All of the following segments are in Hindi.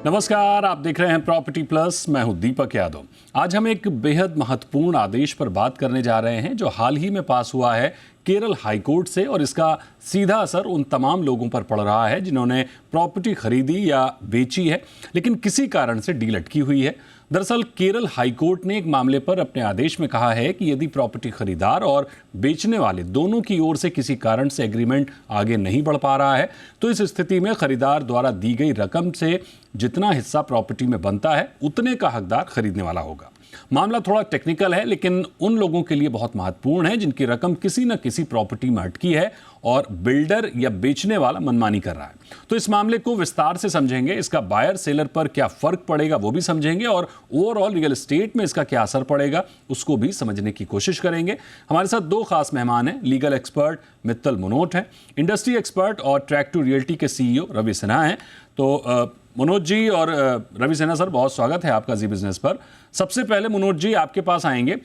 नमस्कार, आप देख रहे हैं प्रॉपर्टी प्लस। मैं हूं दीपक यादव। आज हम एक बेहद महत्वपूर्ण आदेश पर बात करने जा रहे हैं जो हाल ही में पास हुआ है केरल हाईकोर्ट से, और इसका सीधा असर उन तमाम लोगों पर पड़ रहा है जिन्होंने प्रॉपर्टी खरीदी या बेची है लेकिन किसी कारण से डील अटकी हुई है। दरअसल केरल हाईकोर्ट ने एक मामले पर अपने आदेश में कहा है कि यदि प्रॉपर्टी खरीदार और बेचने वाले दोनों की ओर से किसी कारण से एग्रीमेंट आगे नहीं बढ़ पा रहा है तो इस स्थिति में खरीदार द्वारा दी गई रकम से जितना हिस्सा प्रॉपर्टी में बनता है उतने का हकदार खरीदने वाला होगा। मामला थोड़ा टेक्निकल है लेकिन उन लोगों के लिए बहुत महत्वपूर्ण है जिनकी रकम किसी न किसी प्रॉपर्टी में अटकी है और बिल्डर या बेचने वाला मनमानी कर रहा है। तो इस मामले को विस्तार से समझेंगे, इसका बायर सेलर पर क्या फर्क पड़ेगा वो भी समझेंगे, और ओवरऑल रियल एस्टेट में इसका क्या असर पड़ेगा उसको भी समझने की कोशिश करेंगे। हमारे साथ दो खास मेहमान हैं। लीगल एक्सपर्ट मित्तल मनोट हैं, इंडस्ट्री एक्सपर्ट और ट्रैक टू रियल्टी के सीईओ रवि सिन्हा हैं। तो मनोज जी और रवि सिन्हा सर, बहुत स्वागत है आपका जी बिजनेस पर। सबसे पहले मनोज जी आपके पास आएंगे।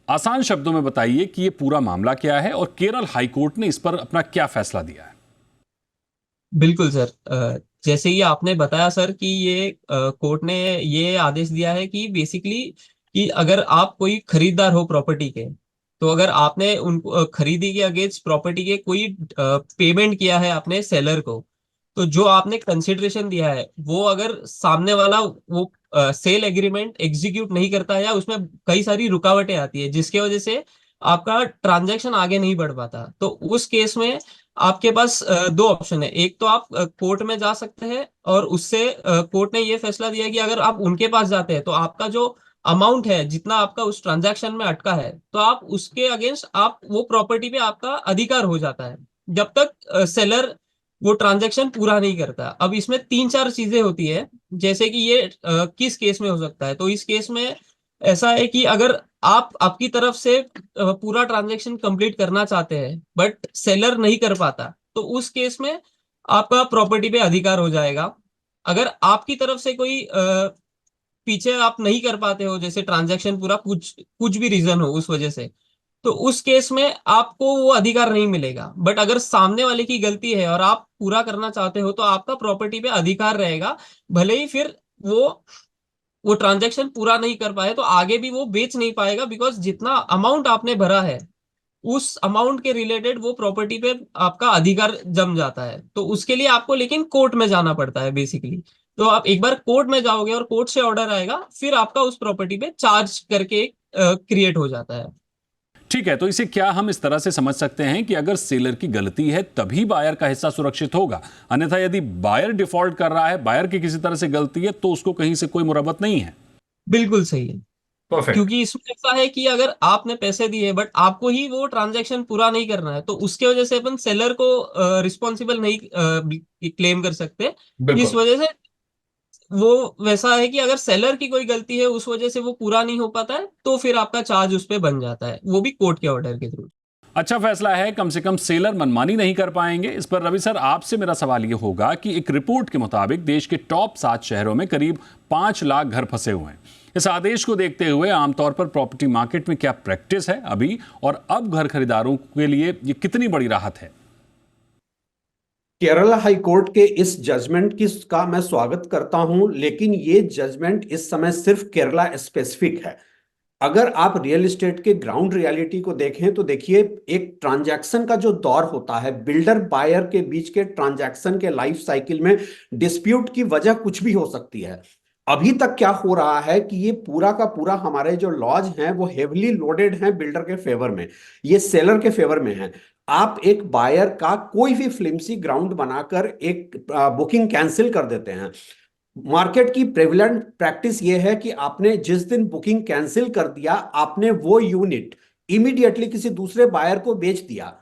आसान शब्दों में बताइए कि ये पूरा मामला क्या है और केरल हाईकोर्ट ने इस पर अपना क्या फैसला दिया है। बिल्कुल सर। जैसे ही आपने बताया सर कि ये कोर्ट ने ये आदेश दिया है कि बेसिकली कि अगर आप कोई खरीदार हो प्रॉपर्टी के, तो अगर आपने उन खरीदी के अगेंस्ट प्रॉपर्टी के कोई पेमेंट किया है आपने सेलर को, तो जो आपने कंसिडरेशन दिया है वो अगर सामने वाला वो सेल एग्रीमेंट एग्जीक्यूट नहीं करता है या उसमें कई सारी रुकावटें आती है जिसके वजह से आपका ट्रांजैक्शन आगे नहीं बढ़ पाता, तो उस केस में आपके पास दो ऑप्शन है। एक तो आप कोर्ट में जा सकते हैं और उससे कोर्ट ने ये फैसला दिया कि अगर आप उनके पास जाते हैं तो आपका जो अमाउंट है जितना आपका उस ट्रांजैक्शन में अटका है तो आप उसके अगेंस्ट आप वो प्रॉपर्टी पे आपका अधिकार हो जाता है जब तक सेलर वो ट्रांजैक्शन पूरा नहीं करता। अब इसमें तीन चार चीजें होती है, जैसे कि ये किस केस में हो सकता है। तो इस केस में ऐसा है कि अगर आप आपकी तरफ से पूरा ट्रांजैक्शन कंप्लीट करना चाहते हैं बट सेलर नहीं कर पाता, तो उस केस में आपका प्रॉपर्टी पे अधिकार हो जाएगा। अगर आपकी तरफ से कोई पीछे आप नहीं कर पाते हो, जैसे ट्रांजैक्शन पूरा कुछ कुछ भी रीजन हो उस वजह से, तो उस केस में आपको वो अधिकार नहीं मिलेगा। बट अगर सामने वाले की गलती है और आप पूरा करना चाहते हो तो आपका प्रॉपर्टी पे अधिकार रहेगा। भले ही फिर वो ट्रांजैक्शन पूरा नहीं कर पाए तो आगे भी वो बेच नहीं पाएगा, बिकॉज जितना अमाउंट आपने भरा है उस अमाउंट के रिलेटेड वो प्रॉपर्टी पे आपका अधिकार जम जाता है। तो उसके लिए आपको लेकिन कोर्ट में जाना पड़ता है बेसिकली। तो आप एक बार कोर्ट में जाओगे और कोर्ट से ऑर्डर आएगा, फिर आपका उस प्रॉपर्टी पे चार्ज करके क्रिएट हो जाता है। ठीक है, तो इसे क्या हम इस तरह से समझ सकते हैं कि अगर सेलर की गलती है तभी बायर का हिस्सा सुरक्षित होगा, अन्यथा यदि बायर डिफॉल्ट कर रहा है, बायर की किसी तरह से गलती है तो उसको कहीं से कोई मुरब्बत नहीं है। बिल्कुल सही है। परफेक्ट। क्योंकि इसमें ऐसा है कि अगर आपने पैसे दिए बट आपको ही वो ट्रांजैक्शन पूरा नहीं करना है तो उसके वजह से अपन सेलर को रिस्पॉन्सिबल नहीं क्लेम कर सकते। इस बिल्कुल। वजह से वो वैसा है कि अगर सेलर की कोई गलती है उस वजह से वो पूरा नहीं हो पाता है तो फिर आपका चार्ज उस पर बन जाता है, वो भी कोर्ट के ऑर्डर के थ्रू। अच्छा फैसला है, कम से कम सेलर मनमानी नहीं कर पाएंगे। इस पर रवि सर आपसे मेरा सवाल यह होगा कि एक रिपोर्ट के मुताबिक देश के टॉप 7 शहरों में करीब 5 लाख घर फंसे हुए हैं। इस आदेश को देखते हुए आमतौर पर प्रॉपर्टी मार्केट में क्या प्रैक्टिस है अभी, और अब घर खरीदारों के लिए ये कितनी बड़ी राहत है। केरला हाई कोर्ट के इस जजमेंट की का मैं स्वागत करता हूं, लेकिन ये जजमेंट इस समय सिर्फ केरला स्पेसिफिक है। अगर आप रियल एस्टेट के ग्राउंड रियलिटी को देखें तो देखिए, एक ट्रांजैक्शन का जो दौर होता है, बिल्डर बायर के बीच के ट्रांजैक्शन के लाइफ साइकिल में डिस्प्यूट की वजह कुछ भी हो सकती है। अभी तक क्या हो रहा है कि ये पूरा का पूरा हमारे जो लॉज हैं वो हेवली लोडेड हैं बिल्डर के फेवर में, ये सेलर के फेवर में है। आप एक बायर का कोई भी फ्लिम्सी ग्राउंड बनाकर एक बुकिंग कैंसिल कर देते हैं। मार्केट की प्रेवलेंट प्रैक्टिस यह है कि आपने जिस दिन बुकिंग कैंसिल कर दिया, आपने वो यूनिट इमीडिएटली किसी दूसरे बायर को बेच दिया,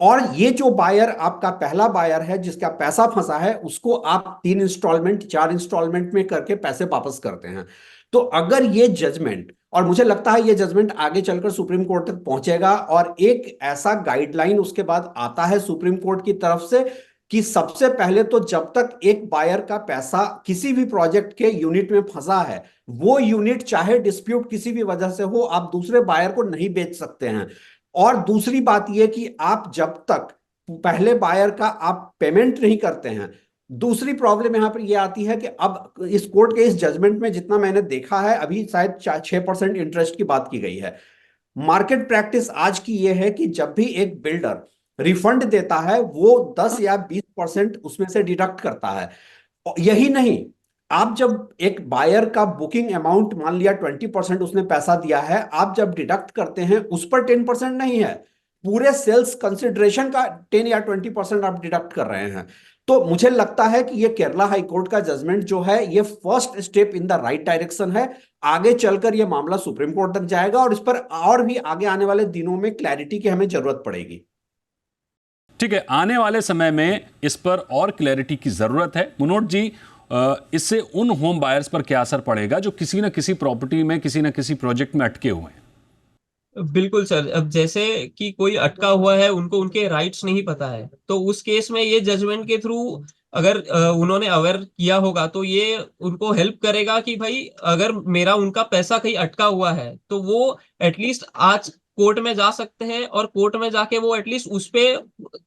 और ये जो बायर आपका पहला बायर है जिसका पैसा फंसा है उसको आप 3 इंस्टॉलमेंट 4 इंस्टॉलमेंट में करके पैसे वापस करते हैं। तो अगर ये जजमेंट, और मुझे लगता है ये जजमेंट आगे चलकर सुप्रीम कोर्ट तक पहुंचेगा और एक ऐसा गाइडलाइन उसके बाद आता है सुप्रीम कोर्ट की तरफ से कि सबसे पहले तो जब तक एक बायर का पैसा किसी भी प्रोजेक्ट के यूनिट में फंसा है, वो यूनिट चाहे डिस्प्यूट किसी भी वजह से हो, आप दूसरे बायर को नहीं बेच सकते हैं। और दूसरी बात यह कि आप जब तक पहले बायर का आप पेमेंट नहीं करते हैं, दूसरी प्रॉब्लम यहाँ पर ये आती है कि अब इस कोर्ट के इस जजमेंट में जितना मैंने देखा है, अभी शायद 6% इंटरेस्ट की बात की गई है। मार्केट प्रैक्टिस आज की ये है कि जब भी एक बिल्डर रिफंड देता है, वो 10 या 20% उसमें से डिडक्ट करता है। यही नहीं, आप जब एक बायर का बुकिंग अमाउंट मान लिया 20% उसने पैसा दिया है, आप जब डिडक्ट करते हैं उस पर 10% नहीं है, पूरे सेल्स कंसिडरेशन का 10 या 20% आप डिडक्ट कर रहे हैं। तो मुझे लगता है कि ये केरला हाई कोर्ट का जजमेंट जो है, ये first step in the right direction है। आगे चलकर ये मामला सुप्रीम कोर्ट तक जाएगा और इस पर और भी आगे आने वाले दिनों में क्लैरिटी की हमें जरूरत पड़ेगी। ठीक है, आने वाले समय में इस पर और क्लैरिटी की जरूरत है। मनोज जी, इससे उन होम बायर्स पर क्या असर पड़ेगा जो किसी न किसी प्रॉपर्टी में, किसी न किसी प्रोजेक्ट में अटके हुए हैं? बिल्कुल सर, अब जैसे कि कोई अटका हुआ है, उनको उनके राइट्स नहीं पता है, तो उस केस में ये जजमेंट के थ्रू अगर उन्होंने अवेयर किया होगा तो ये उनको हेल्प करेगा कि भाई अगर मेरा उनका पैसा कहीं अटका हुआ है तो वो एटलीस्ट आज कोर्ट में जा सकते हैं, और कोर्ट में जाके वो एटलीस्ट उस पे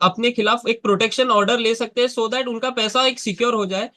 अपने खिलाफ एक प्रोटेक्शन ऑर्डर ले सकते हैं, सो दैट उनका पैसा एक सिक्योर हो जाए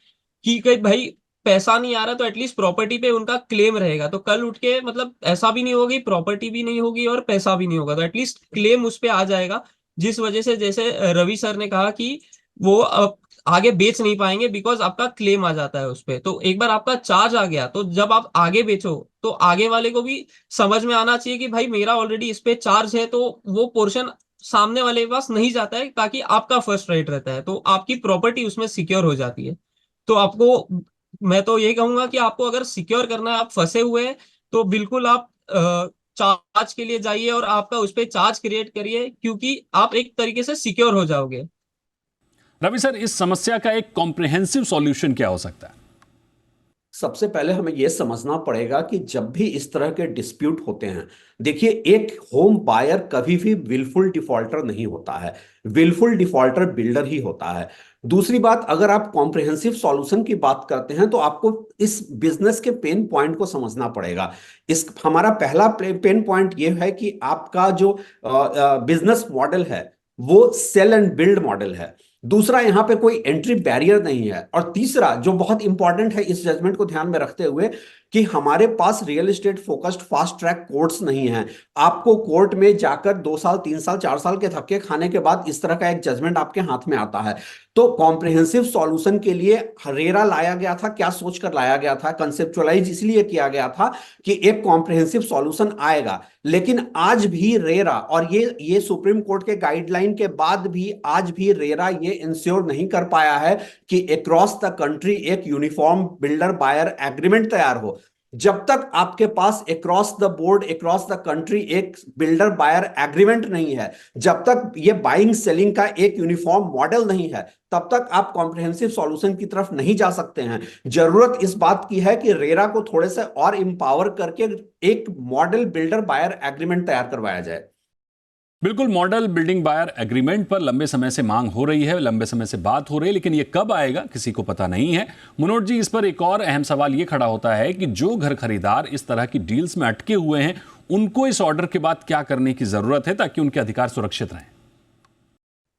कि कहीं भाई पैसा नहीं आ रहा तो एटलीस्ट प्रॉपर्टी पे उनका क्लेम रहेगा। तो कल उठ के मतलब ऐसा भी नहीं होगी, प्रॉपर्टी भी नहीं होगी और पैसा भी नहीं होगा, तो एटलीस्ट क्लेम उस पे आ जाएगा। जिस वजह से जैसे रवि सर ने कहा कि वो अब आगे बेच नहीं पाएंगे बिकॉज आपका क्लेम आ जाता है उस पे। तो एक बार आपका चार्ज आ गया तो जब आप आगे बेचो तो आगे वाले को भी समझ में आना चाहिए कि भाई मेरा ऑलरेडी इस पे चार्ज है, तो वो पोर्शन सामने वाले के पास नहीं जाता है, ताकि आपका फर्स्ट राइट रहता है, तो आपकी प्रॉपर्टी उसमें सिक्योर हो जाती है। तो आपको, मैं तो यही कहूंगा कि आपको अगर सिक्योर करना है, आप फंसे हुए हैं, तो बिल्कुल आप चार्ज के लिए जाइए और आपका उस पर चार्ज क्रिएट करिए, क्योंकि आप एक तरीके से सिक्योर हो जाओगे। रवि सर, इस समस्या का एक कॉम्प्रिहेंसिव सॉल्यूशन क्या हो सकता है? सबसे पहले हमें यह समझना पड़ेगा कि जब भी इस तरह के डिस्प्यूट होते हैं, देखिए, एक होम बायर कभी भी विलफुल डिफॉल्टर नहीं होता है। विलफुल डिफॉल्टर बिल्डर ही होता है। दूसरी बात, अगर आप कॉम्प्रिहेंसिव सॉल्यूशन की बात करते हैं तो आपको इस बिजनेस के पेन पॉइंट को समझना पड़ेगा। इस हमारा पहला पेन पॉइंट यह है कि आपका जो बिजनेस मॉडल है वो सेल एंड बिल्ड मॉडल है। दूसरा, यहां पे कोई एंट्री बैरियर नहीं है। और तीसरा जो बहुत इंपॉर्टेंट है इस जजमेंट को ध्यान में रखते हुए, कि हमारे पास real estate focused fast track courts नहीं है। आपको कोर्ट में जाकर 2 साल 3 साल 4 साल के धक्के खाने के बाद इस तरह का एक जजमेंट आपके हाथ में आता है। तो कॉम्प्रिहेंसिव सॉल्यूशन के लिए हरेरा लाया गया था, क्या सोचकर लाया गया था, कंसेप्चुअलाइज इसलिए किया गया था कि एक कॉम्प्रिहेंसिव सॉल्यूशन आएगा। लेकिन आज भी रेरा, और ये सुप्रीम कोर्ट के गाइडलाइन के बाद भी आज भी रेरा ये इंश्योर नहीं कर पाया है कि अक्रॉस द कंट्री एक यूनिफॉर्म बिल्डर बायर एग्रीमेंट तैयार हो। जब तक आपके पास across the board, across the country एक बिल्डर बायर एग्रीमेंट नहीं है, जब तक ये बाइंग सेलिंग का एक यूनिफॉर्म मॉडल नहीं है, तब तक आप कॉम्प्रिहेंसिव सॉल्यूशन की तरफ नहीं जा सकते हैं। जरूरत इस बात की है कि रेरा को थोड़े से और इंपावर करके एक मॉडल बिल्डर बायर एग्रीमेंट तैयार करवाया जाए। बिल्कुल, मॉडल बिल्डिंग बायर एग्रीमेंट पर लंबे समय से मांग हो रही है, लंबे समय से बात हो रही है, लेकिन ये कब आएगा किसी को पता नहीं है। मनोज जी, इस पर एक और अहम सवाल ये खड़ा होता है कि जो घर खरीदार इस तरह की डील्स में अटके हुए हैं, उनको इस ऑर्डर के बाद क्या करने की जरूरत है ताकि उनके अधिकार सुरक्षित रहें?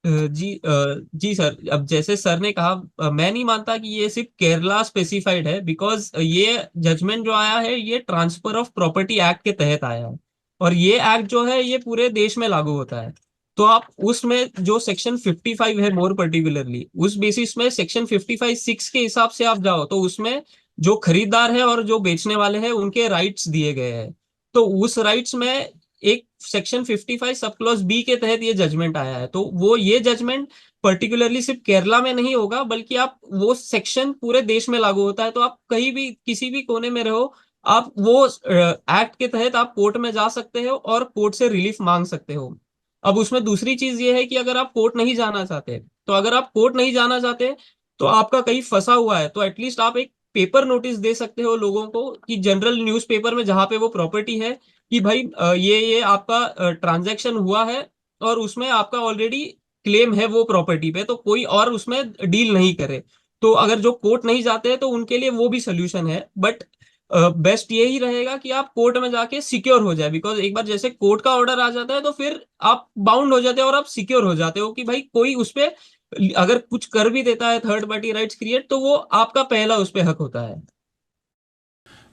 जी सर, अब जैसे सर ने कहा, मैं नहीं मानता कि ये सिर्फ केरला स्पेसिफाइड है, बिकॉज ये जजमेंट जो आया है ये ट्रांसफर ऑफ प्रॉपर्टी एक्ट के तहत आया है, और ये एक्ट जो है ये पूरे देश में लागू होता है। तो आप उसमें जो सेक्शन 55 है, मोर पर्टिकुलरली उस बेसिस में सेक्शन 55(6) के हिसाब से आप जाओ तो उसमें जो खरीदार है और जो बेचने वाले हैं उनके राइट्स दिए गए हैं। तो उस राइट्स में एक सेक्शन 55 सब क्लॉज बी के तहत ये जजमेंट आया है। तो वो ये जजमेंट पर्टिकुलरली सिर्फ केरला में नहीं होगा, बल्कि आप वो सेक्शन पूरे देश में लागू होता है। तो आप कहीं भी किसी भी कोने में रहो, आप वो एक्ट के तहत आप कोर्ट में जा सकते हो और कोर्ट से रिलीफ मांग सकते हो। अब उसमें दूसरी चीज ये है कि अगर आप कोर्ट नहीं जाना चाहते, तो अगर आप कोर्ट नहीं जाना चाहते तो आपका कहीं फंसा हुआ है, तो एटलीस्ट आप एक पेपर नोटिस दे सकते हो लोगों को, कि जनरल न्यूज़पेपर में जहां पे वो प्रॉपर्टी है, कि भाई ये आपका ट्रांजैक्शन हुआ है और उसमें आपका ऑलरेडी क्लेम है वो प्रॉपर्टी पे, तो कोई और उसमें डील नहीं करे। तो अगर जो कोर्ट नहीं जाते हैं तो उनके लिए वो भी सोल्यूशन है, बट बेस्ट यही रहेगा कि आप कोर्ट में जाके सिक्योर हो जाए, बिकॉज एक बार जैसे कोर्ट का ऑर्डर आ जाता है तो फिर आप बाउंड हो जाते हो और आप सिक्योर हो जाते हो कि भाई कोई उस पे अगर कुछ कर भी देता है थर्ड पार्टी राइट्स क्रिएट, तो वो आपका पहला उस पे हक होता है।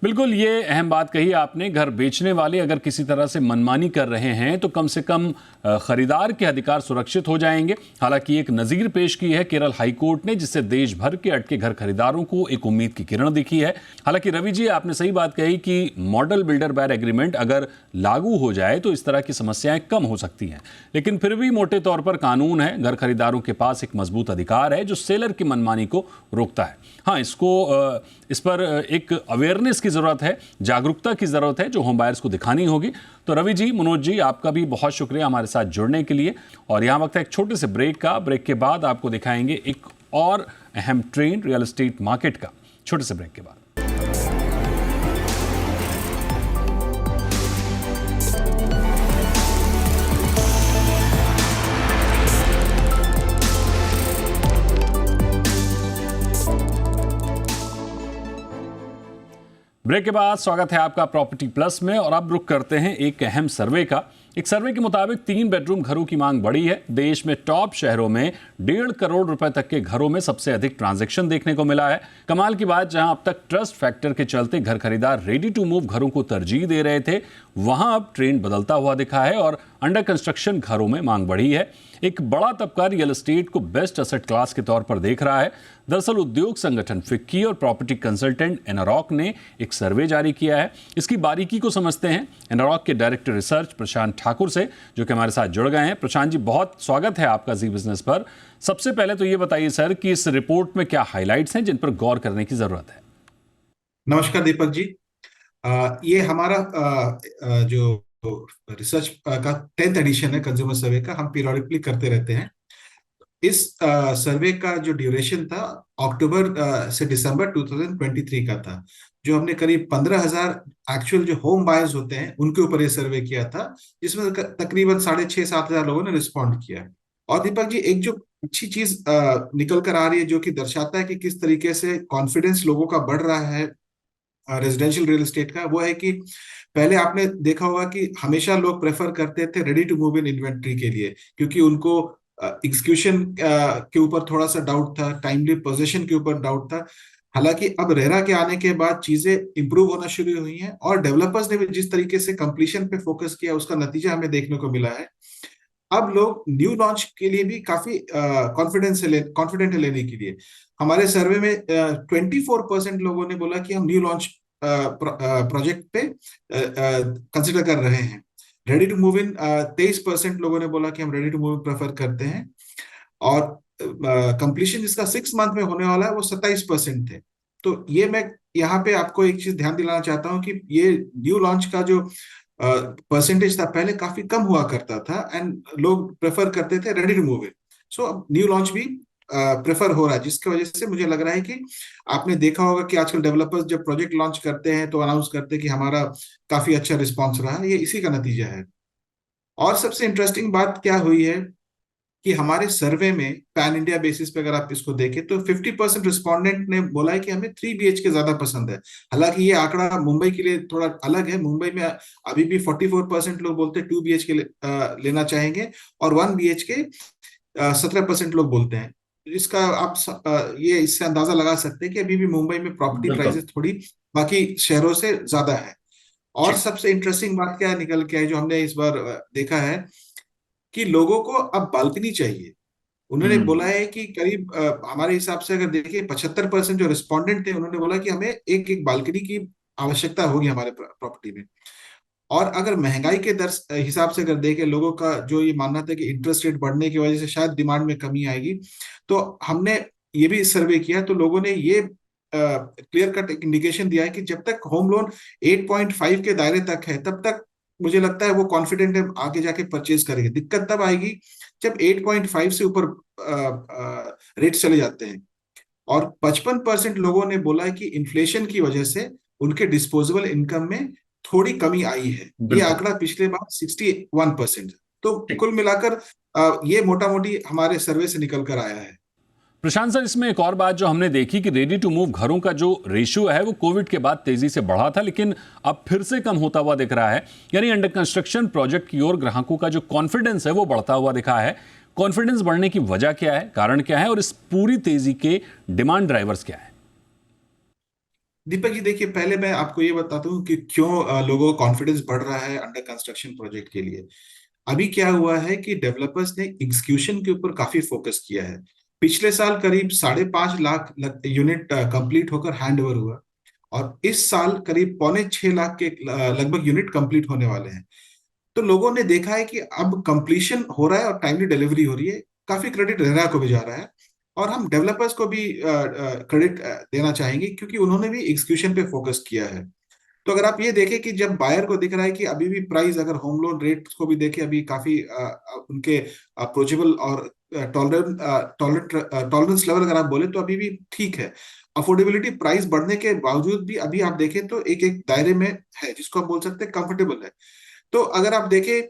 बिल्कुल, ये अहम बात कही आपने। घर बेचने वाले अगर किसी तरह से मनमानी कर रहे हैं तो कम से कम खरीदार के अधिकार सुरक्षित हो जाएंगे। हालांकि एक नज़ीर पेश की है केरल हाईकोर्ट ने, जिससे देश भर के अटके घर खरीदारों को एक उम्मीद की किरण दिखी है। हालांकि रवि जी, आपने सही बात कही कि मॉडल बिल्डर बायर एग्रीमेंट अगर लागू हो जाए तो इस तरह की समस्याएं कम हो सकती हैं, लेकिन फिर भी मोटे तौर पर कानून है, घर खरीदारों के पास एक मजबूत अधिकार है जो सेलर की मनमानी को रोकता है। हाँ, इस पर एक अवेयरनेस की ज़रूरत है, जागरूकता की ज़रूरत है जो होम बायर्स को दिखानी होगी। तो रवि जी, मनोज जी, आपका भी बहुत शुक्रिया हमारे साथ जुड़ने के लिए। और यहाँ वक्त है एक छोटे से ब्रेक का। ब्रेक के बाद आपको दिखाएंगे एक और अहम ट्रेंड रियल एस्टेट मार्केट का, छोटे से ब्रेक के बाद। ब्रेक के बाद स्वागत है आपका प्रॉपर्टी प्लस में। और अब रुक करते हैं एक अहम सर्वे का। एक सर्वे के मुताबिक 3 बेडरूम घरों की मांग बढ़ी है। देश में टॉप शहरों में 1.5 करोड़ रुपए तक के घरों में सबसे अधिक ट्रांजैक्शन देखने को मिला है। कमाल की बात, जहां अब तक ट्रस्ट फैक्टर के चलते घर खरीदार रेडी टू मूव घरों को तरजीह दे रहे थे, वहां अब ट्रेंड बदलता हुआ दिखा है और अंडर कंस्ट्रक्शन घरों में मांग बढ़ी है। एक बड़ा तबका रियल एस्टेट को बेस्ट एसेट क्लास के तौर पर देख रहा है। दरअसल उद्योग संगठन फिक्की और प्रॉपर्टी कंसल्टेंट एनारॉक ने एक सर्वे जारी किया है। इसकी बारीकी को समझते हैं एनारॉक के डायरेक्टर रिसर्च प्रशांत ठाकुर से, जो कि हमारे साथ जुड़ गए हैं। प्रशांत जी, बहुत स्वागत है आपका जी बिजनेस पर। सबसे पहले तो ये बताइए सर कि इस रिपोर्ट में क्या हाइलाइट्स हैं जिन पर गौर करने की जरूरत है। नमस्कार दीपक जी। ये हमारा जो रिसर्च का 10th एडिशन है कंज्यूमर सर्वे का, हम पीरियडिकली करते रहते हैं। इस सर्वे का जो ड्यूरेशन था अक्टूबर से दिसंबर 2023 का था, जो हमने करीब 15,000 एक्चुअल जो होम बायर्स होते हैं उनके ऊपर ये सर्वे किया था, जिसमें तकरीबन 6,500-7,000 लोगों ने रिस्पॉन्ड किया। और दीपक जी, एक जो अच्छी चीज निकल कर आ रही है जो कि दर्शाता है कि किस तरीके से कॉन्फिडेंस लोगों का बढ़ रहा है रेजिडेंशियल रियल एस्टेट का, वो है कि पहले आपने देखा होगा कि हमेशा लोग प्रेफर करते थे ready to move in inventory के लिए, क्योंकि उनको एग्जीक्यूशन के ऊपर थोड़ा सा डाउट था, टाइमली पोजीशन के ऊपर डाउट था। हालांकि अब रेरा के आने के बाद चीजें इंप्रूव होना शुरू हुई हैं और डेवलपर्स ने भी जिस तरीके से कंप्लीशन पे फोकस किया उसका नतीजा हमें देखने को मिला है। अब लोग न्यू लॉन्च के लिए भी काफी कॉन्फिडेंट है लेने के लिए। हमारे सर्वे में 24% लोगों ने बोला कि हम न्यू लॉन्च प्रोजेक्ट पे कंसिडर कर रहे हैं। रेडी टू मूव इन 23% लोगों ने बोला कि हम ready to move in prefer करते हैं। और कंप्लीशन जिसका 6 मंथ में होने वाला है वो 27% थे। तो ये मैं यहाँ पे आपको एक चीज ध्यान दिलाना चाहता हूँ कि ये न्यू लॉन्च का जो परसेंटेज था पहले काफी कम हुआ करता था एंड लोग प्रेफर करते थे रेडी टू मूव इन। सो अब न्यू लॉन्च भी प्रेफर हो रहा है, जिसकी वजह से मुझे लग रहा है कि आपने देखा होगा कि आजकल डेवलपर्स जब प्रोजेक्ट लॉन्च करते हैं तो अनाउंस करते हैं कि हमारा काफी अच्छा रिस्पॉन्स रहा है। ये इसी का नतीजा है। और सबसे इंटरेस्टिंग बात क्या हुई है कि हमारे सर्वे में पैन इंडिया बेसिस पे अगर आप इसको देखें तो 50% रिस्पोंडेंट ने बोला है कि हमें 3 BHK ज्यादा पसंद है। हालांकि ये आंकड़ा मुंबई के लिए थोड़ा अलग है। मुंबई में अभी भी 44% लोग बोलते हैं 2 BHK लेना चाहेंगे और 1 BHK 17% लोग बोलते हैं। इसका आप ये इससे अंदाजा लगा सकते हैं कि अभी भी मुंबई में प्रॉपर्टी प्राइसेस थोड़ी बाकी शहरों से ज्यादा है। और सबसे इंटरेस्टिंग बात क्या निकल के है जो हमने इस बार देखा है कि लोगों को अब बालकनी चाहिए। उन्होंने बोला है कि करीब हमारे हिसाब से अगर देखिए 75% जो रिस्पोंडेंट थे उन्होंने बोला कि हमें एक बालकनी की आवश्यकता होगी हमारे प्रॉपर्टी में। और अगर महंगाई के दर हिसाब से अगर देखें, लोगों का जो ये मानना था कि इंटरेस्ट रेट बढ़ने की वजह से शायद डिमांड में कमी आएगी, तो हमने ये भी सर्वे किया तो लोगों ने ये क्लियर कट इंडिकेशन दिया है कि जब तक होम लोन 8.5 के दायरे तक है तब तक मुझे लगता है वो कॉन्फिडेंट है आगे जाके परचेज करेंगे। दिक्कत तब आएगी जब 8.5 से ऊपर रेट चले जाते हैं। और 55% लोगों ने बोला है कि इन्फ्लेशन की वजह से उनके डिस्पोजेबल इनकम में थोड़ी कमी आई है। ये आंकड़ा पिछले बार 61%। तो कुल मिलाकर ये मोटा मोटी हमारे सर्वे से निकल कर आया है। प्रशांत सर, इसमें एक और बात जो हमने देखी कि रेडी टू मूव घरों का जो रेशियो है वो कोविड के बाद तेजी से बढ़ा था, लेकिन अब फिर से कम होता हुआ दिख रहा है। यानी अंडर कंस्ट्रक्शन प्रोजेक्ट की ओर ग्राहकों का जो कॉन्फिडेंस है वो बढ़ता हुआ दिखा है। कॉन्फिडेंस बढ़ने की वजह क्या है, कारण क्या है और इस पूरी तेजी के डिमांड ड्राइवर्स क्या है? दीपक जी देखिए, पहले मैं आपको ये बताता हूँ कि क्यों लोगों का कॉन्फिडेंस बढ़ रहा है अंडर कंस्ट्रक्शन प्रोजेक्ट के लिए। अभी क्या हुआ है कि डेवलपर्स ने एग्जीक्यूशन के ऊपर काफी फोकस किया है। पिछले साल करीब 5.5 लाख यूनिट कंप्लीट होकर हैंड ओवर हुआ, और इस साल करीब 5.25 लाख के लगभग यूनिट कंप्लीट होने वाले हैं। तो लोगों ने देखा है कि अब कंप्लीशन हो रहा है और टाइमली डिलीवरी हो रही है। काफी क्रेडिट रेरा को भी जा रहा है, और हम डेवलपर्स को भी क्रेडिट देना चाहेंगे क्योंकि उन्होंने भी एग्जीक्यूशन पे फोकस किया है। तो अगर आप ये देखें कि जब बायर को दिख रहा है कि अभी भी प्राइस, अगर होम लोन रेट को भी देखें, अभी काफी उनके अप्रोचेबल और टॉलरेंस लेवल अगर आप बोले तो अभी भी ठीक है। अफोर्डेबिलिटी प्राइस बढ़ने के बावजूद भी अभी आप देखें तो एक एक दायरे में है जिसको आप बोल सकते हैं कंफर्टेबल है। तो अगर आप देखें,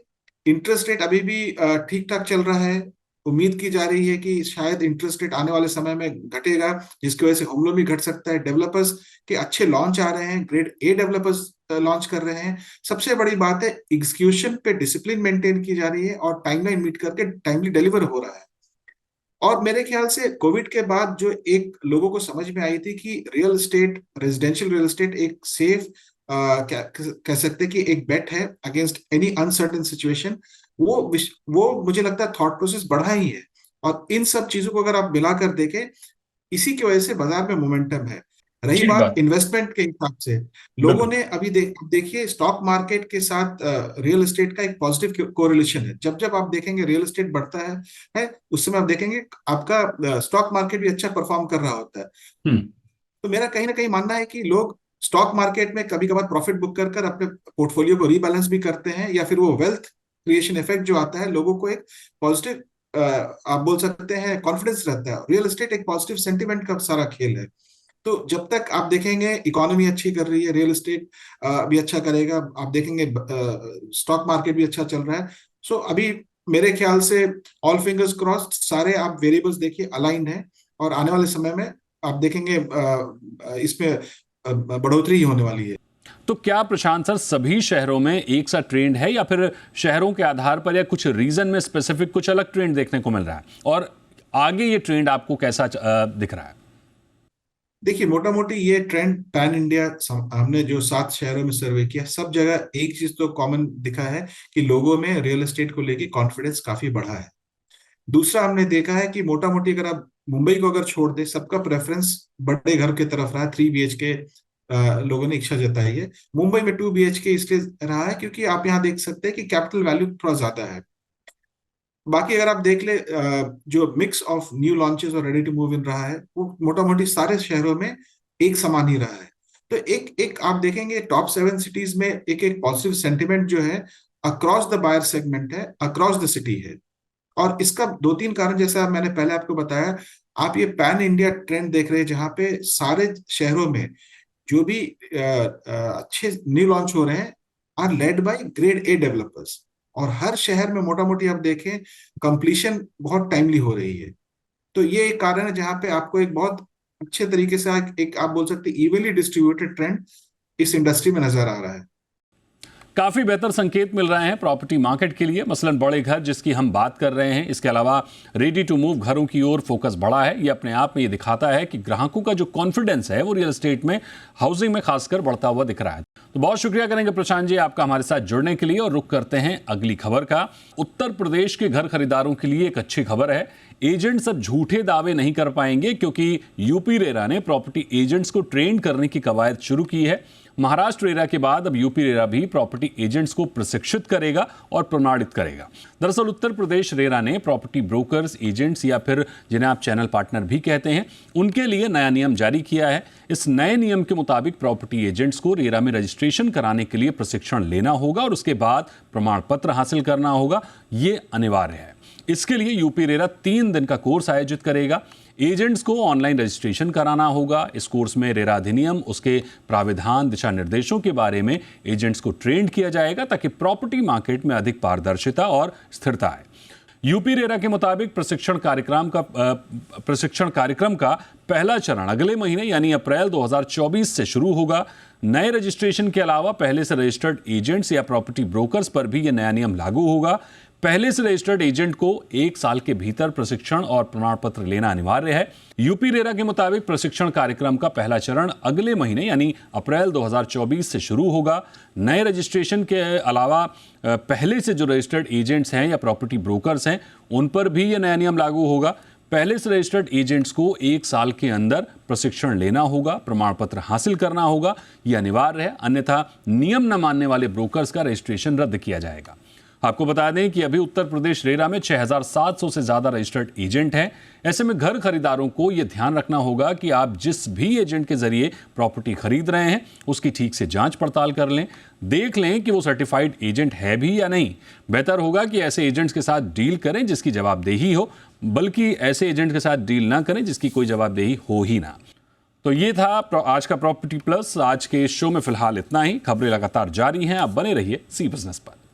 इंटरेस्ट रेट अभी भी ठीक ठाक चल रहा है। उम्मीद की जा रही है कि शायद इंटरेस्ट रेट आने वाले समय में घटेगा, जिसकी वजह से होम लोन भी घट सकता है। डेवलपर्स के अच्छे लॉन्च आ रहे हैं, ग्रेड ए डेवलपर्स लॉन्च कर रहे हैं। सबसे बड़ी बात है, एग्जीक्यूशन पे डिसिप्लिन मेंटेन की जा रही है और टाइमलाइन मीट करके टाइमली डिलीवर हो रहा है। और मेरे ख्याल से कोविड के बाद जो एक लोगों को समझ में आई थी कि real estate, residential real estate एक सेफ क्या कह सकते हैं कि एक बेट है अगेंस्ट एनी अनसर्टेन सिचुएशन, वो मुझे लगता है थॉट प्रोसेस बढ़ा ही है। और इन सब चीजों को अगर आप मिलाकर देखें, इसी की वजह से बाजार में मोमेंटम है। रही ठीक बात बात। इन्वेस्टमेंट के हिसाब से, लोगों बिल्कुल। ने अभी देखिए स्टॉक मार्केट के साथ रियल एस्टेट का एक पॉजिटिव कोरिलेशन है। जब जब आप देखेंगे रियल एस्टेट बढ़ता है उस समय आप देखेंगे आपका स्टॉक मार्केट भी अच्छा परफॉर्म कर रहा होता है। हम्म। तो मेरा कहीं ना कहीं मानना है कि लोग स्टॉक मार्केट में कभी कभार प्रॉफिट बुक कर कर अपने पोर्टफोलियो को रीबैलेंस भी करते हैं, या फिर वो वेल्थ क्रिएशन इफेक्ट जो आता है, लोगों को एक पॉजिटिव आप बोल सकते हैं कॉन्फिडेंस रहता है। रियल एस्टेट एक पॉजिटिव सेंटिमेंट का सारा खेल है। तो जब तक आप देखेंगे इकोनॉमी अच्छी कर रही है, रियल एस्टेट भी अच्छा करेगा, आप देखेंगे स्टॉक मार्केट भी अच्छा चल रहा है। सो अभी मेरे ख्याल से ऑल फिंगर्स क्रॉस्ड, सारे आप वेरिएबल्स देखिए अलाइंड है, और आने वाले समय में आप देखेंगे इसमें बढ़ोतरी ही होने वाली है। तो क्या प्रशांत सर, सभी शहरों में एक सा ट्रेंड है या फिर शहरों के आधार पर या कुछ रीजन में स्पेसिफिक कुछ अलग ट्रेंड देखने को मिल रहा है, और आगे ये ट्रेंड आपको कैसा दिख रहा है? देखिए मोटा मोटी ये ट्रेंड पैन इंडिया, हमने जो 7 शहरों में सर्वे किया, सब जगह एक चीज तो कॉमन दिखा है कि लोगों में रियल एस्टेट को लेके कॉन्फिडेंस काफी बढ़ा है। दूसरा हमने देखा है कि मोटा मोटी अगर आप मुंबई को अगर छोड़ दे, सबका प्रेफरेंस बड़े घर की तरफ रहा है। 3 BHK लोगों ने इच्छा जताई है। मुंबई में 2 BHK इसलिए रहा है क्योंकि आप यहाँ देख सकते हैं कि कैपिटल वैल्यू थोड़ा ज्यादा है। बाकी अगर आप देख ले, जो मिक्स ऑफ न्यू लॉन्चेस और रेडी टू मूव इन रहा है, वो मोटा मोटी सारे शहरों में एक समान ही रहा है। तो एक एक आप देखेंगे टॉप 7 सिटीज में एक एक पॉजिटिव सेंटिमेंट जो है अक्रॉस द बायर सेगमेंट है, अक्रॉस द सिटी है। और इसका 2-3 कारण, जैसा मैंने पहले आपको बताया, आप ये पैन इंडिया ट्रेंड देख रहे हैं जहां पे सारे शहरों में जो भी अच्छे न्यू लॉन्च हो रहे हैं are led by grade A developers. और हर शहर में मोटा मोटी आप देखें कंप्लीशन बहुत टाइमली हो रही है। तो ये एक कारण है जहां पे आपको एक बहुत अच्छे तरीके से एक आप बोल सकते इवनली डिस्ट्रीब्यूटेड ट्रेंड इस इंडस्ट्री में नजर आ रहा है। काफी बेहतर संकेत मिल रहे हैं प्रॉपर्टी मार्केट के लिए, मसलन बड़े घर जिसकी हम बात कर रहे हैं। इसके अलावा रेडी टू मूव घरों की ओर फोकस बढ़ा है। ये अपने आप में ये दिखाता है कि ग्राहकों का जो कॉन्फिडेंस है वो रियल एस्टेट में, हाउसिंग में खासकर बढ़ता हुआ दिख रहा है। तो बहुत शुक्रिया करेंगे प्रशांत जी आपका हमारे साथ जुड़ने के लिए, और रुख करते हैं अगली खबर का। उत्तर प्रदेश के घर खरीदारों के लिए एक अच्छी खबर है। एजेंट्स अब झूठे दावे नहीं कर पाएंगे क्योंकि यूपी रेरा ने प्रॉपर्टी एजेंट्स को ट्रेन करने की कवायद शुरू की है। महाराष्ट्र रेरा के बाद अब यूपी रेरा भी प्रॉपर्टी एजेंट्स को प्रशिक्षित करेगा और प्रमाणित करेगा। दरअसल उत्तर प्रदेश रेरा ने प्रॉपर्टी ब्रोकर्स, एजेंट्स या फिर जिन्हें आप चैनल पार्टनर भी कहते हैं, उनके लिए नया नियम जारी किया है। इस नए नियम के मुताबिक प्रॉपर्टी एजेंट्स को रेरा में रजिस्ट्रेशन कराने के लिए प्रशिक्षण लेना होगा और उसके बाद प्रमाण पत्र हासिल करना होगा। ये अनिवार्य है। इसके लिए यूपी रेरा 3 दिन का कोर्स आयोजित करेगा। एजेंट्स को ऑनलाइन रजिस्ट्रेशन कराना होगा। इस कोर्स में रेरा अधिनियम, उसके प्राविधान, दिशा निर्देशों के बारे में एजेंट्स को ट्रेन किया जाएगा ताकि प्रॉपर्टी मार्केट में अधिक पारदर्शिता और स्थिरता आए। यूपी रेरा के मुताबिक प्रशिक्षण कार्यक्रम का पहला चरण अगले महीने यानी अप्रैल 2024 से शुरू होगा। नए रजिस्ट्रेशन के अलावा पहले से रजिस्टर्ड एजेंट्स या प्रॉपर्टी ब्रोकर्स पर भी यह नया नियम लागू होगा। पहले से रजिस्टर्ड एजेंट को 1 साल के भीतर प्रशिक्षण और प्रमाण पत्र लेना अनिवार्य है। यूपी रेरा के मुताबिक प्रशिक्षण कार्यक्रम का पहला चरण अगले महीने यानी अप्रैल 2024 से शुरू होगा। नए रजिस्ट्रेशन के अलावा पहले से जो रजिस्टर्ड एजेंट्स हैं या प्रॉपर्टी ब्रोकर्स हैं उन पर भी यह नया नियम लागू होगा। पहले से रजिस्टर्ड एजेंट्स को 1 साल के अंदर प्रशिक्षण लेना होगा, प्रमाण पत्र हासिल करना होगा, यह अनिवार्य है, अन्यथा नियम न मानने वाले ब्रोकर्स का रजिस्ट्रेशन रद्द किया जाएगा। आपको बता दें कि अभी उत्तर प्रदेश रेरा में 6700 से ज्यादा रजिस्टर्ड एजेंट हैं। ऐसे में घर खरीदारों को यह ध्यान रखना होगा कि आप जिस भी एजेंट के जरिए प्रॉपर्टी खरीद रहे हैं उसकी ठीक से जांच पड़ताल कर लें, देख लें कि वो सर्टिफाइड एजेंट है भी या नहीं। बेहतर होगा कि ऐसे एजेंट्स के साथ डील करें जिसकी जवाबदेही हो, बल्कि ऐसे एजेंट के साथ डील ना करें जिसकी कोई जवाबदेही हो ही ना। तो ये था आज का प्रॉपर्टी प्लस। आज के शो में फिलहाल इतना ही। खबरें लगातार जारी हैं, आप बने रहिए सी बिजनेस पर।